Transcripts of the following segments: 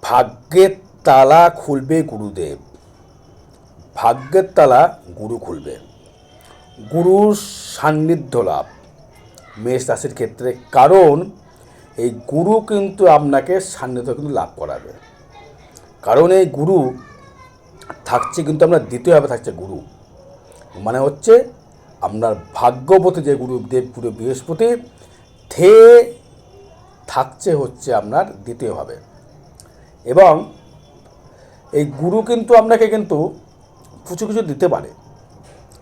ভাগ্যের তালা খুলবে গুরুদেব। ভাগ্যের তালা গুরু খুলবে। গুরুর সান্নিধ্য লাভ মেষ রাশির ক্ষেত্রে, কারণ এই গুরু কিন্তু আপনাকে সান্নিধ্য কিন্তু লাভ করাবে। কারণ এই গুরু থাকছে কিন্তু আপনার দ্বিতীয়ভাবে থাকছে গুরু, মানে হচ্ছে আপনার ভাগ্যপতি যে গুরু দেবগুরু বৃহস্পতি থে থাকছে হচ্ছে আপনার দ্বিতীয়ভাবে। এবং এই গুরু কিন্তু আপনাকে কিন্তু কিছু কিছু দিতে পারে।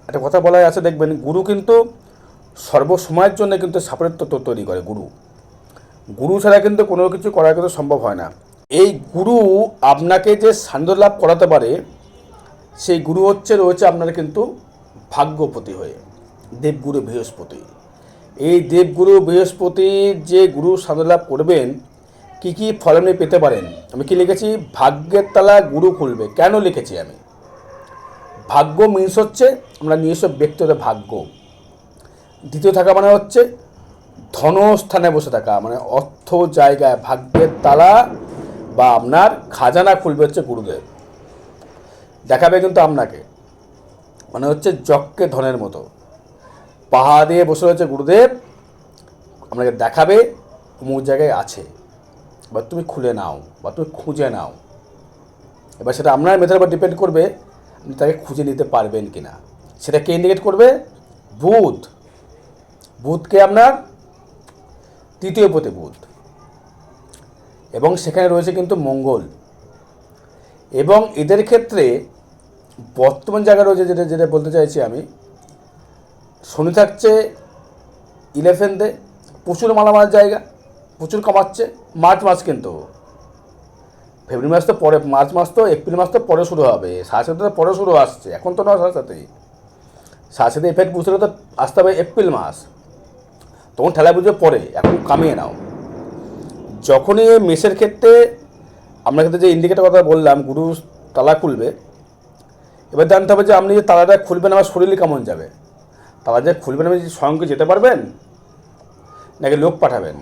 একটা কথা বলা আছে, দেখবেন গুরু কিন্তু সর্বসময়ের জন্য কিন্তু সাফল্য তৈরি করে। গুরু ছাড়া কিন্তু কোনো কিছু করা কিন্তু সম্ভব হয় না। এই গুরু আপনাকে যে সান্নিধ্য লাভ করাতে পারে, সেই গুরু রয়েছে আপনার কিন্তু ভাগ্যপতি হয়ে দেবগুরু বৃহস্পতি। এই দেবগুরু বৃহস্পতির যে গুরু সান্নিধ্য লাভ করবেন, কী কী ফল আপনি পেতে পারেন। আমি কি লিখেছি? ভাগ্যের তালা গুরু খুলবে। কেন লিখেছি আমি? ভাগ্য মিন্স হচ্ছে আমরা নিজস্ব ব্যক্তিগত ভাগ্য। দ্বিতীয় থাকা মানে হচ্ছে ধনস্থানে বসে থাকা, মানে অর্থ জায়গায় ভাগ্যের তালা বা আপনার খাজানা খুলবে হচ্ছে গুরুদেব। দেখাবে কিন্তু আপনাকে, মানে হচ্ছে যজ্ঞে ধনের মতো পাহাড় দিয়ে বসে রয়েছে গুরুদেব, আপনাকে দেখাবে অমুক জায়গায় আছে, বা তুমি খুলে নাও বা তুমি খুঁজে নাও। এবার সেটা আপনার মেধার উপর ডিপেন্ড করবে আপনি তাকে খুঁজে নিতে পারবেন কি না। সেটা কে ইন্ডিকেট করবে? বুধ। বুধকে আপনার তৃতীয় পতি বুধ, এবং সেখানে রয়েছে কিন্তু মঙ্গল। এবং এদের ক্ষেত্রে বর্তমান জায়গা রয়েছে, যেটা যেটা বলতে চাইছি আমি, শনি থাকছে 11th, প্রচুর মালামাল জায়গা, প্রচুর কমাচ্ছে। মার্চ মাস কিন্তু, ফেব্রুয়ারি মাস তো পরে, মার্চ মাস তো, এপ্রিল মাস তো পরে শুরু হবে, সাড়ে সাথে পরে শুরু আসছে, এখন তো নয়। সাড়ে সাথে এফেক্ট বুঝতে তো আসতে হবে এপ্রিল মাস, তখন ঠেলা বুঝে পরে, এখন কামিয়ে নাও। যখনই এই মেষের ক্ষেত্রে আপনার ক্ষেত্রে যে ইন্ডিকেটার কথা বললাম, গুরু তালা খুলবে, এবার জানতে হবে যে আপনি যে তালাটা খুলবেন আমার শরীরে কেমন যাবে। তালা যে খুলবেন আপনি স্বয়ংকে যেতে পারবেন, নাকি লোক পাঠাবেন?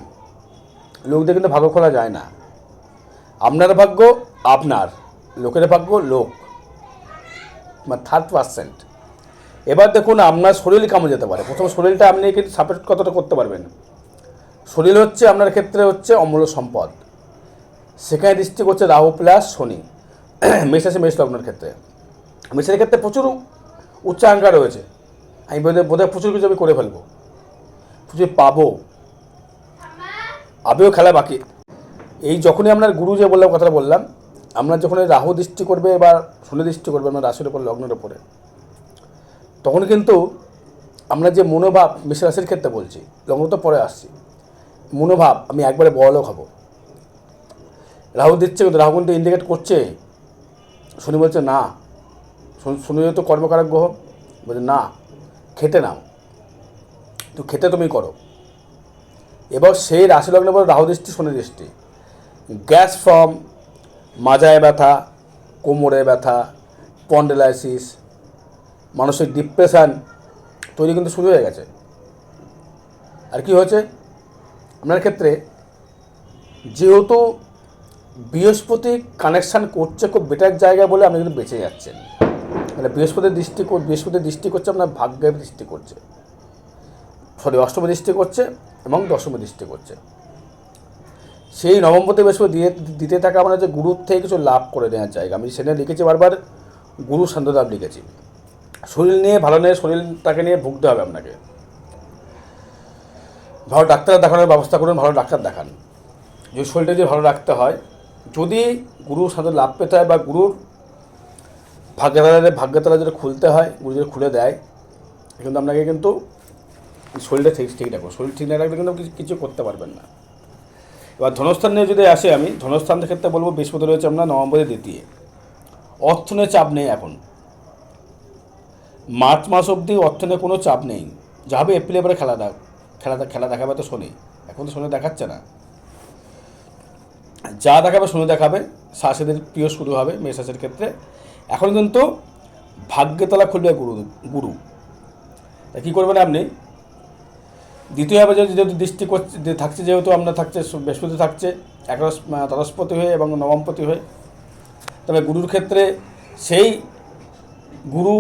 লোক দিয়ে কিন্তু ভাগ্য খোলা যায় না। আপনার ভাগ্য আপনার, লোকের ভাগ্য লোক, মানে 3rd%। এবার দেখুন আপনার শরীর কেমন যেতে পারে। প্রথম শরীরটা আপনি কিন্তু সাপোর্ট কতটা করতে পারবেন। শরীর হচ্ছে আপনার ক্ষেত্রে হচ্ছে অমূল্য সম্পদ। সেখানে দৃষ্টি করছে রাহু প্লাস শনি। মেষ রাশি মেষ লগ্নের ক্ষেত্রে, মেষের ক্ষেত্রে প্রচুর উচ্চাকাঙ্ক্ষা রয়েছে। আমি বোধহয় প্রচুর কিছু আমি করে ফেলবো, প্রচুর পাবো, আবেও খেলা বাকি। এই যখনই আপনার গুরু যে বললাম, কথাটা বললাম, আপনার যখন রাহু দৃষ্টি করবে বা শনি দৃষ্টি করবে আপনার রাশির উপর, লগ্নের উপরে, তখন কিন্তু আমরা যে মনোভাব, মেষ রাশির ক্ষেত্রে বলছি, লগ্ন তো পরে আসছি, মনোভাব আমি একবারে বড়লোক হব। রাহু দিচ্ছে কিন্তু, রাহু কিন্তু ইন্ডিকেট করছে। শনি বলছে না, শনি তো কর্মকারক গ্রহ, বলছে না, খেটে নাও, তো খেটে তুমি করো। এবার সেই রাশি লগ্নের পর রাহু দৃষ্টি, শনি দৃষ্টি, গ্যাস ফর্ম, মাজায় ব্যথা, কোমরে ব্যথা, স্পন্ডিলাইসিস, মানসিক ডিপ্রেশান তৈরি কিন্তু শুরু হয়ে গেছে। আর কি হয়েছে আপনার ক্ষেত্রে, যেহেতু বৃহস্পতি কানেকশান করছে খুব বেটার জায়গা বলে আপনি কিন্তু বেঁচে যাচ্ছেন। মানে বৃহস্পতির দৃষ্টি করছে আপনার ভাগ্যের দৃষ্টি করছে, অষ্টম দৃষ্টি করছে এবং দশম দৃষ্টি করছে। সেই নবমপতি বৃহস্পতি দিতে থাকা আমরা যে গুরুর থেকে কিছু লাভ করে নেওয়ার জায়গা, আমি সেখানে লিখেছি বারবার গুরু সান্নিধ্য লাভ লিখেছি। শরীর নিয়ে ভালো নেই, শরীরটাকে নিয়ে ভুগতে হবে আপনাকে। ভালো ডাক্তার দেখানোর ব্যবস্থা করুন, ভালো ডাক্তার দেখান। যদি শরীরটা যদি ভালো রাখতে হয়, যদি গুরুর সান্নিধ্য লাভ পেতে হয় বা গুরুর ভাগ্যতালা যদি খুলতে হয়, গুরু যদি খুলে দেয়, কিন্তু আপনাকে কিন্তু শরীরটা ঠিক রাখবো। শরীর ঠিক না রাখলে কিন্তু কিছু করতে পারবেন না। এবার ধনস্থান নিয়ে যদি আসে, আমি ধনস্থানের ক্ষেত্রে বলবো বৃহস্পতি রয়েছে আপনার নভেম্বরের দ্বিতীয়। অর্থ নিয়ে চাপ নেই এখন, মার্চ মাস অবধি অর্থ নিয়ে কোনো চাপ নেই। যা হবে এপ্রিলে পরে খেলা দেখাবে তো শনি, এখন তো শনি দেখাচ্ছে না, যা দেখাবে শনি দেখাবে। শাসেদের প্রিয় শুরু হবে মেষ রাশির ক্ষেত্রে। এখন কিন্তু ভাগ্যতলা খুলবে গুরু। কী করবেন আপনি? দ্বিতীয়ভাবে যেহেতু দৃষ্টি করছে থাকছে, যেহেতু আপনার থাকছে বৃহস্পতি থাকছে দ্বাদশপতি হয়ে এবং নবমপতি হয়ে, তবে গুরুর ক্ষেত্রে সেই গুরু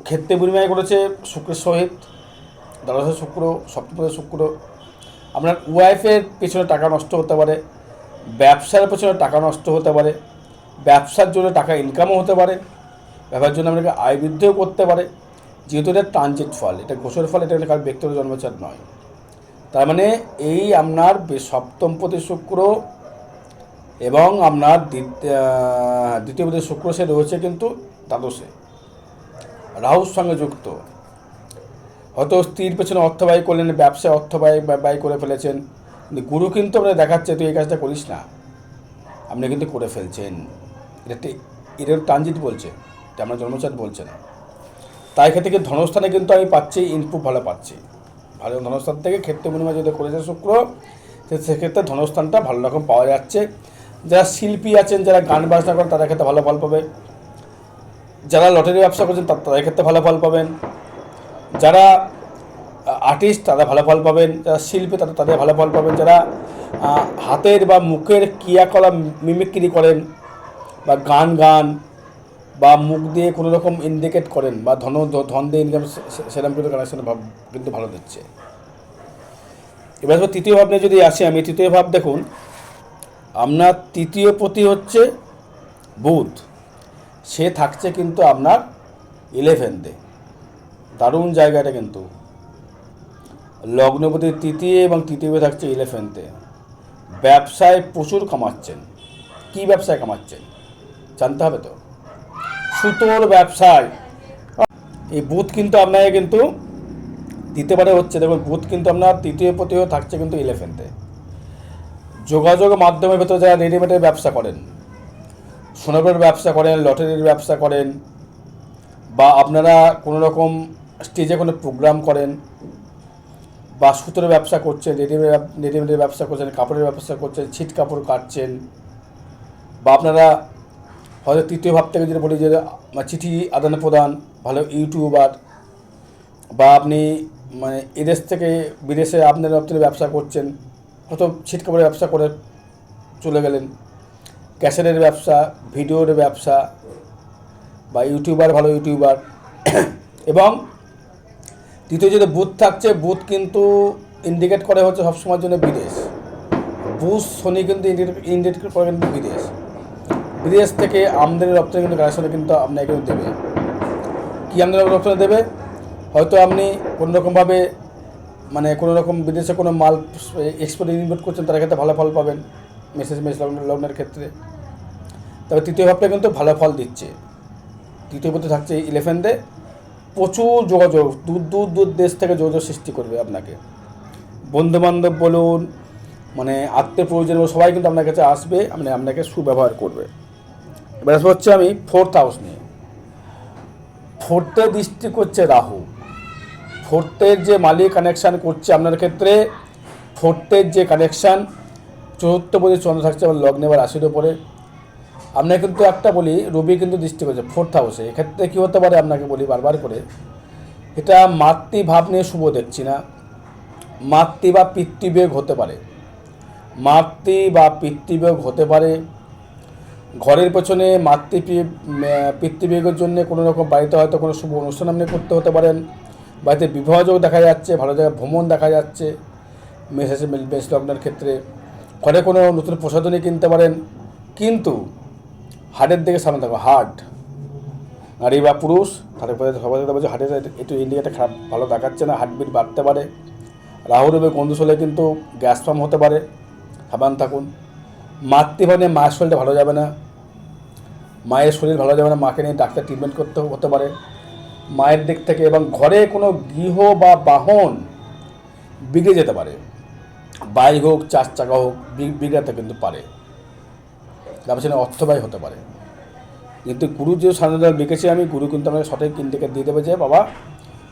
ক্ষেত্রে বিনিময় করেছে শুক্রের সহিত, দ্বাদশে শুক্র, সপ্তমে শুক্র। আপনার ওয়াইফের পেছনে টাকা নষ্ট হতে পারে, ব্যবসার পেছনে টাকা নষ্ট হতে পারে, ব্যবসার জন্য টাকা ইনকামও হতে পারে, ব্যবসার জন্য আপনাকে আয় বৃদ্ধিও করতে পারে, যেহেতু এটা ট্রানজিট ফল, এটা গোচর ফল, এটা কার ব্যক্তিগত জন্মচার নয়। তার মানে এই আপনার সপ্তমপতি শুক্র এবং আপনার দ্বিতীয়পতি শুক্র সে রয়েছে কিন্তু দ্বাদশে, রাহুর সঙ্গে যুক্ত। হয়তো স্ত্রীর পেছনে অর্থ ব্যয় করলেন, ব্যবসায় অর্থ ব্যয় করে ফেলেছেন, কিন্তু গুরু কিন্তু আপনার দেখাচ্ছে তুই এই কাজটা করিস না, আপনি কিন্তু করে ফেলছেন। এটা ট্রানজিট বলছে, এটা আমার জন্মচার বলছে না। তাই ক্ষেত্রে ধনস্থানে কিন্তু আমি পাচ্ছি ইনপুট ভালো পাচ্ছি, ভালো ধনস্থান থেকে ক্ষেত্রে বিনিময় যদি করেছে শুক্র, সেক্ষেত্রে ধনস্থানটা ভালো রকম পাওয়া যাচ্ছে। যারা শিল্পী আছেন, যারা গান বাজনা করেন, তাদের ক্ষেত্রে ভালো ফল পাবে। যারা লটারি ব্যবসা করছেন তাদের ক্ষেত্রে ভালো ফল পাবেন। যারা আর্টিস্ট তারা ভালো ফল পাবেন, যারা শিল্পী তাদের ভালো ফল পাবেন। যারা হাতের বা মুখের ক্রিয়াকলাপ মিমিক্রি করেন, বা গান বা মুখ দিয়ে কোনো রকম ইন্ডিকেট করেন, বা ধন দিয়ে ইনকাম, সেরকম কিন্তু কানেকশন কিন্তু ভালো দিচ্ছে। এবার তৃতীয় ভাব নিয়ে যদি আসি আমি, তৃতীয় ভাব দেখুন, আপনার তৃতীয় পতি হচ্ছে বুধ, সে থাকছে কিন্তু আপনার 11তে, দারুণ জায়গাটা কিন্তু লগ্নপতি তৃতীয় এবং তৃতীয় থাকছে 11তে। ব্যবসায় প্রচুর কামাচ্ছেন। কি ব্যবসায় কামাচ্ছেন জানতে হবে তো, সুতোর ব্যবসায়। এই বুধ কিন্তু আপনাকে কিন্তু দিতে পারে হচ্ছে, দেখুন বুধ কিন্তু আপনার তৃতীয় পতিও থাকছে কিন্তু 11তে। যোগাযোগ মাধ্যমের ভেতরে যারা রেডিমেডের ব্যবসা করেন, সোনার ব্যবসা করেন, লটারির ব্যবসা করেন, বা আপনারা কোনো রকম স্টেজে কোনো প্রোগ্রাম করেন, বা সুতোর ব্যবসা করছেন, রেডিমেডের ব্যবসা করছেন, কাপড়ের ব্যবসা করছেন, ছিট কাপড় কাটছেন, বা আপনারা হয়তো তৃতীয় ভাব থেকে যেটা বলি যে চিঠি আদান প্রদান, ভালো ইউটিউবার, বা আপনি মানে এদেশ থেকে বিদেশে আপনারা আপনি ব্যবসা করছেন, হয়তো ছিট কাপড়ের ব্যবসা করে চলে গেলেন, ক্যাসেটের ব্যবসা, ভিডিওর ব্যবসা, বা ইউটিউবার, ভালো ইউটিউবার। এবং তৃতীয় যেটা বুধ থাকছে, বুধ কিন্তু ইন্ডিকেট করে হচ্ছে সবসময়ের জন্য বিদেশ। বুধ শনি কিন্তু ইন্ডিকেট করে কিন্তু বিদেশ থেকে আমদানি রপ্তানি কিন্তু কানেকশনে কিন্তু আপনাকে কিন্তু দেবে। কী আমদানি রপ্তানি দেবে? হয়তো আপনি কোনোরকমভাবে মানে কোনো রকম বিদেশে কোনো মাল এক্সপোর্ট ইম্পোর্ট করছেন, তার ক্ষেত্রে ভালো ফল পাবেন, মেষ লগ্নের ক্ষেত্রে। তবে তৃতীয় ভাবটা কিন্তু ভালো ফল দিচ্ছে। তৃতীয় পথে থাকছে 11তে, প্রচুর যোগাযোগ, দূর দেশ থেকে যোগাযোগ সৃষ্টি করবে আপনাকে। বন্ধুবান্ধব বলুন, মানে আত্মীয় প্রয়োজন, সবাই কিন্তু আপনার কাছে আসবে, আপনাকে সুব্যবহার করবে। এবার হচ্ছে আমি 4th হাউস নিয়ে। 4th দৃষ্টি করছে রাহু। 4th যে মালিক কানেকশান করছে আপনার ক্ষেত্রে, 4th যে কানেকশান, 4th পতি চন্দ্র থাকছে আমার লগ্নে বা রাশির ওপরে। আপনাকে কিন্তু একটা বলি, রবি কিন্তু দৃষ্টি করছে 4th হাউসে। এক্ষেত্রে কী হতে পারে আপনাকে বলি বারবার করে, এটা মাতৃভাব নিয়ে শুভ দেখছি না, মাতৃ বা পিতৃবিয়োগ হতে পারে, মাতৃ বা পিতৃবিয়োগ হতে পারে। ঘরের পেছনে পিতৃবিয়োগের জন্য কোনো রকম বাড়িতে হয়তো কোনো শুভ অনুষ্ঠান আপনি করতে হতে পারেন, বাড়িতে বিবাহযোগ দেখা যাচ্ছে, ভালো জায়গায় ভ্রমণ দেখা যাচ্ছে মেষ লগ্নের ক্ষেত্রে। ঘরে কোনো নতুন প্রসাধনী কিনতে পারেন, কিন্তু হার্টের দিকে সামনে থাকবে। হার্ট, নারী বা পুরুষ, তাদের সবাই বলছে হার্টের একটু ইন্ডিকেটার খারাপ ভালো দেখাচ্ছে না, হার্টবিট বাড়তে পারে। রাহুর এবং গন্ধুস হলে কিন্তু গ্যাস ফর্ম হতে পারে, সাবধান থাকুন। মাতৃভাবে মায়ের শরীরটা ভালো যাবে না, মায়ের শরীর ভালো যাবে না, মাকে নিয়ে ডাক্তার ট্রিটমেন্ট করতে হতে পারে মায়ের দিক থেকে। এবং ঘরে কোনো গৃহ বা বাহন বিগড়ে যেতে পারে, বাইক হোক, 4 চাকা হোক, বিগড়াতে কিন্তু পারে, ব্যবসায় অর্থব্যয় হতে পারে। কিন্তু গুরু যে সাধারণত লিখেছি আমি, গুরু কিন্তু আমাকে সঠিক ইন্ডিকেট দিয়ে দেবে যে বাবা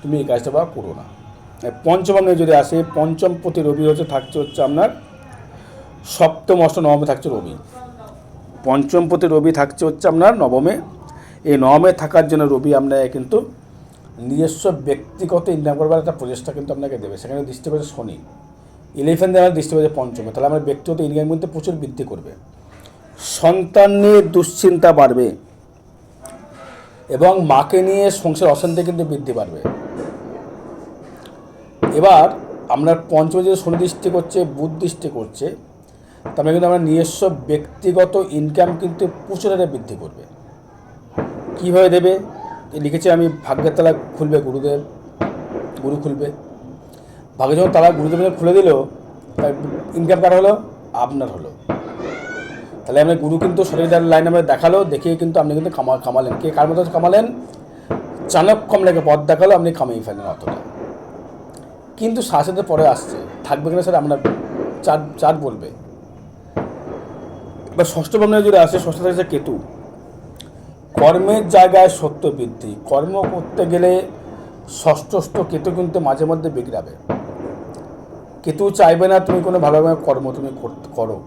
তুমি এই কাজটা বাবা করো না। পঞ্চমে যদি আসে, পঞ্চম পতি রবি থাকছে আপনার সপ্তম, অষ্টম, নবমে থাকছে রবি। পঞ্চম পতি রবি থাকছে আপনার নবমে। এই নবমে থাকার জন্য রবি আপনাকে কিন্তু নিজস্ব ব্যক্তিগত ইনকাম করবার একটা প্রচেষ্টা কিন্তু আপনাকে দেবে। সেখানে দৃষ্টি করছে শনি, 11 দিয়ে আমার দৃষ্টি করছে পঞ্চমে, তাহলে আমার ব্যক্তিগত ইনকাম কিন্তু প্রচুর বৃদ্ধি করবে। সন্তান নিয়ে দুশ্চিন্তা বাড়বে এবং মাকে নিয়ে সংসার অশান্তি কিন্তু বৃদ্ধি পাবে। এবার আপনার পঞ্চমে যে শনি দৃষ্টি করছে, বুধ দৃষ্টি করছে, তার মানে কিন্তু আমরা নিজস্ব ব্যক্তিগত ইনকাম কিন্তু প্রচুর হারে বৃদ্ধি করবে। কীভাবে দেবে লিখেছে আমি, ভাগ্যের তালা খুলবে গুরুদেব, গুরু খুলবে। ভাগ্যে যখন তালা গুরুদেব খুলে দিল, তাই ইনকাম কার হলো? আপনার হলো। তাহলে আমরা গুরু কিন্তু সঠিক লাইন আমরা দেখালো, দেখিয়ে কিন্তু আপনি কিন্তু কামালেন। কে কার মতো কামালেন? চাণক্য আপনাকে পথ দেখালো, আপনি কামিয়ে ফেলেন অতটা। কিন্তু সাথে পরে আসছে, থাকবে কিনা স্যার আপনার চার বলবে। এবার ষষ্ঠ ভাবনা যদি আসে, ষষ্ঠ থাকছে কেতু। কর্মের জায়গায় সত্য বৃদ্ধি। কর্ম করতে গেলে ষষ্ঠ কেতু কিন্তু মাঝে মধ্যে বিগড়াবে। কেতু চাইবে না তুমি কোনো ভালোভাবে কর্ম তুমি করো,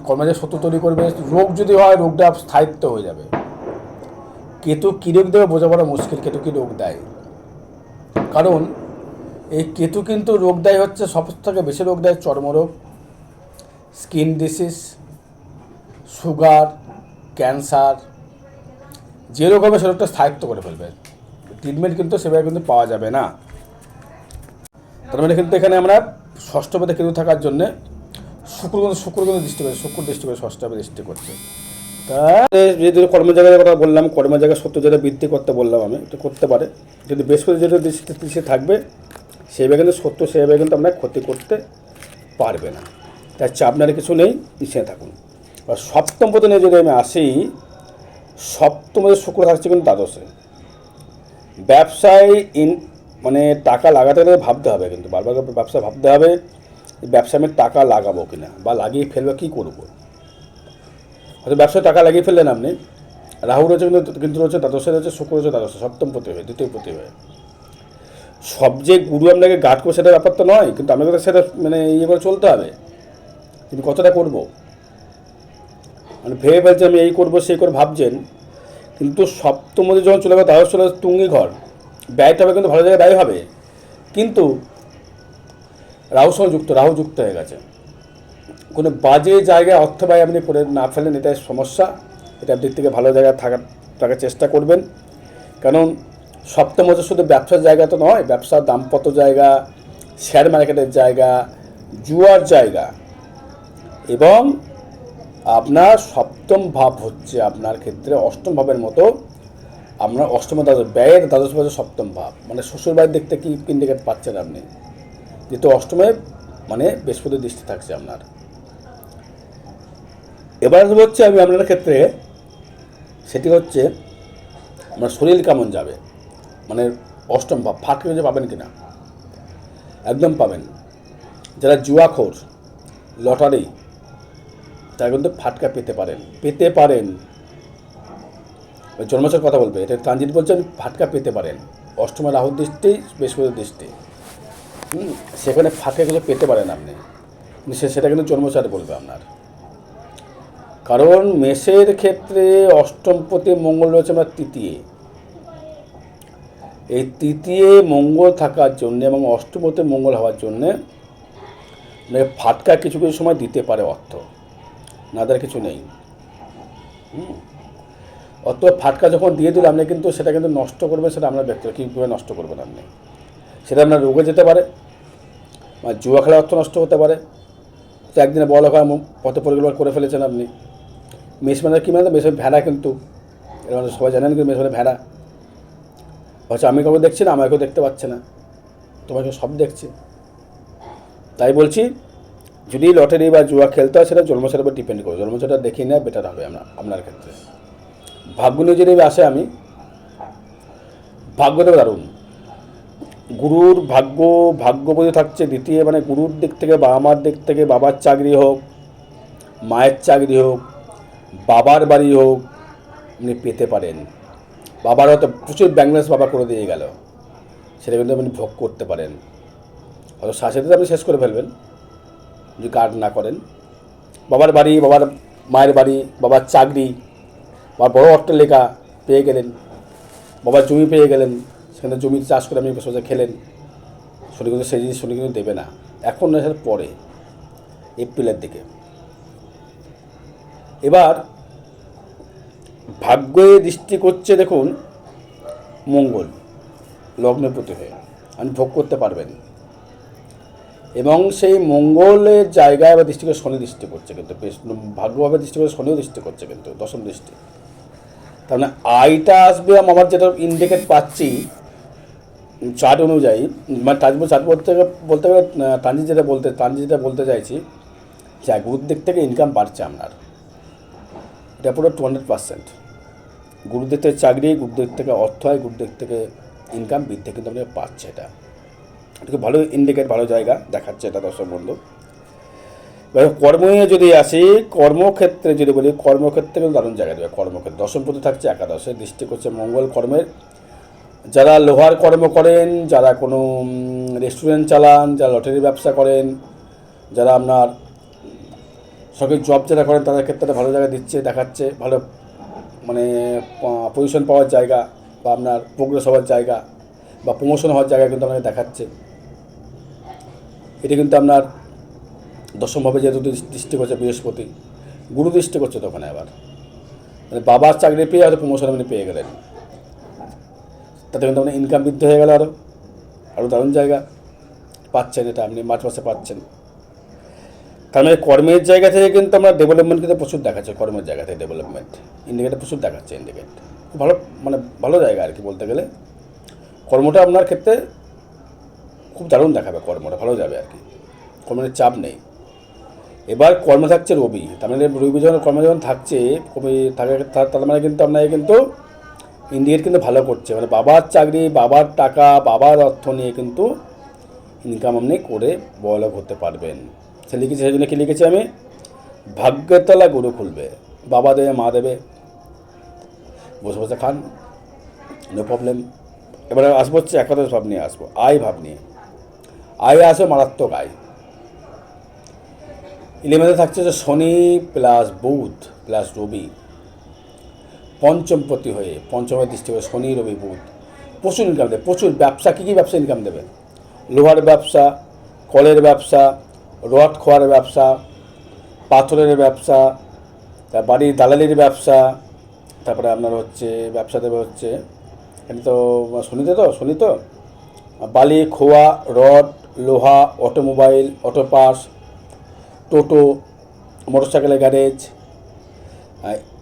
কর্মে যে সত্য তৈরি করবে। রোগ যদি হয়, রোগটা স্থায়িত্ব হয়ে যাবে। কেতু কী রোগ দেবে বোঝা বড় মুশকিল, কেতু কী রোগ দেয়। কারণ এই কেতু কিন্তু রোগ দেয় হচ্ছে, সব থেকে বেশি রোগ দেয় চর্মরোগ, স্কিন ডিসিজ, সুগার, ক্যান্সার। যে রোগ হবে সে রোগটা স্থায়িত্ব করে ফেলবে, ট্রিটমেন্ট কিন্তু সেভাবে কিন্তু পাওয়া যাবে না। তার মানে কিন্তু এখানে আমরা ষষ্ঠপদে কেতু থাকার জন্যে শুক্র কিন্তু দৃষ্টি করছে, শুক্র দৃষ্টি করে ষষ্ঠপদে দৃষ্টি করছে। তা যেহেতু কর্মজায়গার কথা বললাম, কর্মজায়গায় সত্য যেটা বৃদ্ধি করতে বললাম আমি, এটা করতে পারে। যদি বৃহস্পতি যেটা দৃষ্টি থাকবে, সেইভাবে কিন্তু সত্য সেইভাবে কিন্তু আপনার ক্ষতি করতে পারবে না। তাই চাপ আপনার কিছু নেই, পিছিয়ে থাকুন। আর সপ্তম পদে নিয়ে যদি আমি আসি, সপ্তমে শুক্র থাকছে কিন্তু দ্বাদশে। ব্যবসায় মানে টাকা লাগাতে গেলে ভাবতে হবে, কিন্তু বারবার ব্যবসা ভাবতে হবে, ব্যবসায় আমি টাকা লাগাবো কিনা, বা লাগিয়ে ফেলবো, কী করবো। হয়তো ব্যবসায় টাকা লাগিয়ে ফেললেন আপনি, রাহু রয়েছে কিন্তু রয়েছে দ্বাদশে, রয়েছে শুক্র রয়েছে দ্বাদশে, সপ্তম পতি হয়ে, দ্বিতীয় পতি হয়ে। সব যে গুরু আপনাকে গার্ড করবে সেটা ব্যাপার তো নয়, কিন্তু আপনাকে তো সেটা মানে ইয়ে করে চলতে হবে। কিন্তু কতটা করবো, মানে ভেবে ফেলছে আমি এই করবো সেই করে ভাবছেন, কিন্তু সপ্তমে যখন চলে যাবে, দ্বাদশ চলে তুঙ্গি ঘর, ব্যয়টা হবে কিন্তু ভালো জায়গায় ব্যয় হবে। কিন্তু রাহু সঙ্গে রাহু যুক্ত হয়ে গেছে, কোনো বাজে জায়গায় অর্থ ব্যয় আপনি করে না ফেলেন, এটাই সমস্যা। এটার দিক থেকে ভালো জায়গায় থাকার চেষ্টা করবেন। কারণ সপ্তম হচ্ছে শুধু ব্যবসার জায়গা তো নয়, ব্যবসা, দাম্পত্য জায়গা, শেয়ার মার্কেটের জায়গা, জুয়ার জায়গা। এবং আপনার সপ্তম ভাব হচ্ছে আপনার ক্ষেত্রে অষ্টম ভাবের মতো, আপনার অষ্টম দ্বাদশ, ব্যয়ের দ্বাদশ ভাবে সপ্তম ভাব, মানে শ্বশুরবাড়ির দিক থেকে কি ইন্ডিকেট পাচ্ছেন আপনি, যেহেতু অষ্টমে মানে বৃহস্পতির দৃষ্টি থাকছে আপনার। এবার হচ্ছে আমি আপনার ক্ষেত্রে সেটি হচ্ছে আপনার শরীর কেমন যাবে, মানে অষ্টম ভাব ফাঁক যে পাবেন কিনা, একদম পাবেন। যারা জুয়াখোর, লটারি, তারা কিন্তু ফাটকা পেতে পারেন। জন্মাচার কথা বলবে, এটা ট্রানজিট বলছেন, ফাটকা পেতে পারেন। অষ্টমে রাহুর দৃষ্টি, বৃহস্পতির দৃষ্টি, সেখানে ফাটকাগুলো পেতে পারেন আপনি, কিন্তু সেটা কিন্তু জন্মচার বলবে আপনার। কারণ মেষের ক্ষেত্রে অষ্টমপতি মঙ্গল রয়েছে আমরা তৃতীয়, এই তৃতীয় মঙ্গল থাকার জন্যে এবং অষ্টমপতি মঙ্গল হওয়ার জন্যে ফাটকা কিছু কিছু সময় দিতে পারে অর্থ, না দেওয়ার কিছু নেই। অত ফাটকা যখন দিয়ে দিল আপনি কিন্তু সেটা কিন্তু নষ্ট করবেন, সেটা আপনার ব্যক্তি কীভাবে নষ্ট করবেন আপনি, সেটা আপনার রোগে যেতে পারে, বা জুয়া খেলা অর্থ নষ্ট হতে পারে। তো একদিনে বড় হয় পথে পরিকল্পনা করে ফেলেছেন আপনি। মেষ মানে কী মানে, মেষের ভেড়া কিন্তু, এবার সবাই জানেন কিন্তু মেষ মানে ভেড়া। হচ্ছে আমি কাউকে দেখছি না, আমাকেও দেখতে পাচ্ছে না, তোমাকে সব দেখছে। তাই বলছি, যদি লটারি বা জুয়া খেলতে হয় সেটা জন্মছার উপর ডিপেন্ড করবে, জন্মছাটা দেখে নেওয়া বেটার হবে আপনার ক্ষেত্রে। ভাগ্য নিয়ে যদি আসে আমি, ভাগ্যটা দারুণ। গুরুর ভাগ্যপতি থাকছে দ্বিতীয়, মানে গুরুর দিক থেকে, বাবা মার দিক থেকে, বাবার চাকরি হোক, মায়ের চাকরি হোক, বাবার বাড়ি হোক, আপনি পেতে পারেন। বাবার হয়তো প্রচুর ব্যাংলেন্স বাবা করে দিয়ে গেল, সেটা কিন্তু আপনি ভোগ করতে পারেন। হয়তো শাশুড়িতে আপনি শেষ করে ফেলবেন যদি কার্ড না করেন। বাবার বাড়ি, বাবার মায়ের বাড়ি, বাবার চাকরি, বা বড় অট্টালিকা পেয়ে গেলেন, বাবার জমি পেয়ে গেলেন, সেখানে জমি চাষ করে আপনি সোজা খেলেন, শনি কিন্তু সেই জিনিস শনি কিন্তু দেবে না, এখন না, সেটা পরে, এপ্রিলের দিকে। এবার ভাগ্যে দৃষ্টি করছে দেখুন মঙ্গল লগ্নপতি হয়ে, আপনি ভোগ করতে পারবেন, এবং সেই মঙ্গলের জায়গায় বা দৃষ্টি করে শনি দৃষ্টি করছে, কিন্তু বেশ ভাগ্যভাবে দৃষ্টি করে শনিও দৃষ্টি করছে, কিন্তু দশম দৃষ্টি। তার মানে আয়টা আসবে আমার যেটা ইন্ডিকেট পাচ্ছি চার্ট অনুযায়ী, মানে চার্ট বলতে গেলে ট্রানজিট যেটা বলতে চাইছি, যে গুরুর দিক থেকে ইনকাম বাড়ছে আপনার, এটা পুরো 200%। গুরুর দিক থেকে চাকরি, গুরুর দিক থেকে অর্থ হয়, গুরুর দিক থেকে ইনকাম বৃদ্ধি কিন্তু আপনি পাচ্ছে, এটা খুব ভালো ইন্ডিকেট, ভালো জায়গা দেখাচ্ছে এটা দর্শক বন্ধু। কর্মে যদি আসি, কর্মক্ষেত্রে যদি বলি, কর্মক্ষেত্রে কিন্তু দারুণ জায়গা দেবে। কর্মক্ষেত্রে দশমপতি থাকছে একাদশে, দৃষ্টি করছে মঙ্গল কর্মের। যারা লোহার কর্ম করেন, যারা কোনো রেস্টুরেন্ট চালান, যারা লটারির ব্যবসা করেন, যারা আপনার সরকারি জব যারা করেন, তাদের ক্ষেত্রে ভালো জায়গা দিচ্ছে, দেখাচ্ছে ভালো, মানে পজিশন পাওয়ার জায়গা, বা আপনার প্রোগ্রেস হওয়ার জায়গা, বা প্রমোশন হওয়ার জায়গা কিন্তু আপনাকে দেখাচ্ছে। এটি কিন্তু আপনার দশমভাবে যেহেতু দৃষ্টি করছে বৃহস্পতি, গুরু দৃষ্টি করছে, তখন আবার মানে বাবার চাকরি পেয়ে হয়তো প্রমোশন আপনি পেয়ে গেলেন, তাতে কিন্তু আপনার ইনকাম বৃদ্ধি হয়ে গেল, আরও দারুণ জায়গা পাচ্ছেন, এটা আপনি মার্চ মাসে পাচ্ছেন। তার মানে কর্মের জায়গা থেকে কিন্তু আমরা ডেভেলপমেন্ট কিন্তু প্রচুর দেখাচ্ছে, কর্মের জায়গা থেকে ডেভেলপমেন্ট ইন্ডিকেটার প্রচুর দেখাচ্ছে, ইন্ডিকেট ভালো, মানে ভালো জায়গা আর কি বলতে গেলে। কর্মটা আপনার ক্ষেত্রে খুব দারুণ দেখাবে, কর্মটা ভালো যাবে আর কি, কর্মের চাপ নেই। এবার কর্মে থাকছে রবি, তার মানে রবি যখন কর্মে যখন থাকছে, কবি থাকে, তার মানে কিন্তু আপনাকে কিন্তু ইন্ডিকেট কিন্তু ভালো করছে, মানে বাবার চাকরি, বাবার টাকা, বাবার অর্থ নিয়ে কিন্তু ইনকাম আপনি করে বড়লোক হতে পারবেন। সে লিখেছে, সেই জন্য কি লিখেছি আমি, ভাগ্যের তলা গরু খুলবে, বাবা দেবে, মা দেবে, বসে বসে খান, নো প্রবলেম। এবারে আসবো হচ্ছে একাদশ ভাব নিয়ে আসবো, আয় ভাব নিয়ে। আয় আসবে মারাত্মক আয়। 11 থাকছে যে শনি প্লাস বুধ প্লাস রবি, পঞ্চমপতি হয়ে, পঞ্চমের দৃষ্টি করে শনি, রবি, বুধ প্রচুর ইনকাম দেবে, প্রচুর ব্যবসা। কী কী ব্যবসা ইনকাম দেবে? লোহার ব্যবসা, কলের ব্যবসা, রড খোয়ার ব্যবসা, পাথরের ব্যবসা, বাড়ির দালালির ব্যবসা, তারপরে আপনার হচ্ছে ব্যবসা দেবে হচ্ছে, এখানে তো শনি তো বালি, খোয়া, রড, লোহা, অটোমোবাইল, অটো পার্টস, টোটো, মোটরসাইকেলের গ্যারেজ,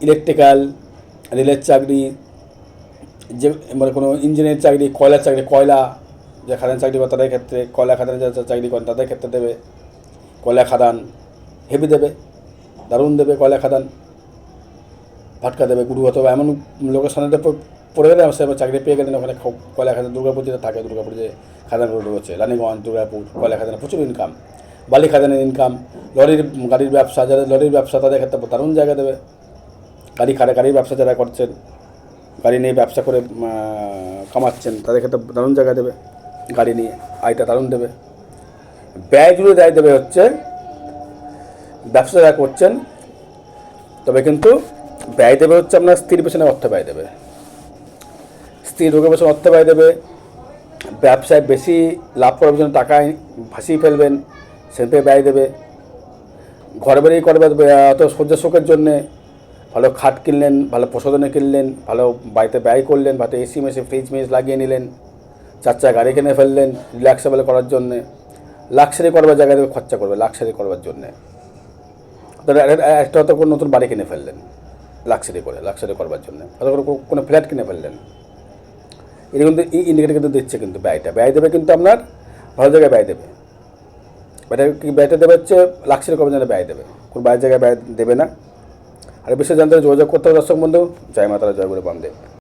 ইলেকট্রিক্যাল, রেলের চাকরি, যে মানে কোনো ইঞ্জিনিয়ারিং চাকরি, কয়লার চাকরি, কয়লা যে খাদান চাকরি বা তাদের ক্ষেত্রে, কয়লা খাদানে যারা চাকরি করেন তাদের ক্ষেত্রে দেবে, কয়লা খাদান হেভি দেবে, দারুণ দেবে, কয়লা খাদান ফাটকা দেবে, গুরু অথবা এমন লোকের সামনে পড়ে গেলে সে চাকরি পেয়ে গেলেন ওখানে। কয়লা খাদান দুর্গাপুর যেটা থাকে, দুর্গাপুর যে খাদানগুলো রয়েছে, রানীগঞ্জ, দুর্গাপুর, কয়লা খাদানে প্রচুর ইনকাম, বালি খাদানের ইনকাম, গাড়ির ব্যবসা, যাদের লরির ব্যবসা তাদের ক্ষেত্রে দারুণ জায়গা দেবে। গাড়ির ব্যবসা যারা করছেন, গাড়ি নিয়ে ব্যবসা করে কামাচ্ছেন, তাদের ক্ষেত্রে দারুণ জায়গা দেবে, গাড়ি নিয়ে আয়টা দারুণ দেবে। ব্যয়গুলো দেবে হচ্ছে ব্যবসা যারা করছেন, তবে কিন্তু ব্যয় দেবে হচ্ছে আপনার স্ত্রীর পেছনে অর্থ ব্যয় দেবে, স্ত্রীর রোগের পেছনে অর্থ ব্যয় দেবে। ব্যবসায় বেশি লাভ করার জন্য টাকায় ভাসিয়ে ফেলবেন, সেখানে ব্যয় দেবে। ঘর বাড়ি করবে অত শয্যা সুখের জন্যে ভালো খাট কিনলেন, ভালো প্রসাধনী কিনলেন, ভালো বাড়িতে ব্যয় করলেন, বাড়িতে এসি মেসি ফ্রিজ মিজ লাগিয়ে নিলেন, 4 চাকা গাড়ি কিনে ফেললেন রিল্যাক্সেবল করার জন্যে, লাক্সারি করবার জায়গায় খরচা করবে, লাক্সারি করবার জন্যে। একটা হয়তো কোনো নতুন বাড়ি কিনে ফেললেন লাক্সারি করবার জন্য, হয়তো কোনো ফ্ল্যাট কিনে ফেললেন। এটা কিন্তু এই ইন্ডিকেটার কিন্তু দিচ্ছে, কিন্তু ব্যয় দেবে, কিন্তু আপনার ভালো জায়গায় ব্যয় দেবে। ব্যয়টা দেবে হচ্ছে লাক্সারি করবার জন্য ব্যয় দেবে, কোনো বাইরের জায়গায় ব্যয় দেবে না। আর বিষয়ে জানতে যোগাযোগ করতে হবে দর্শক বন্ধু। জয় মাতারা, জয় গুরু বামদেব।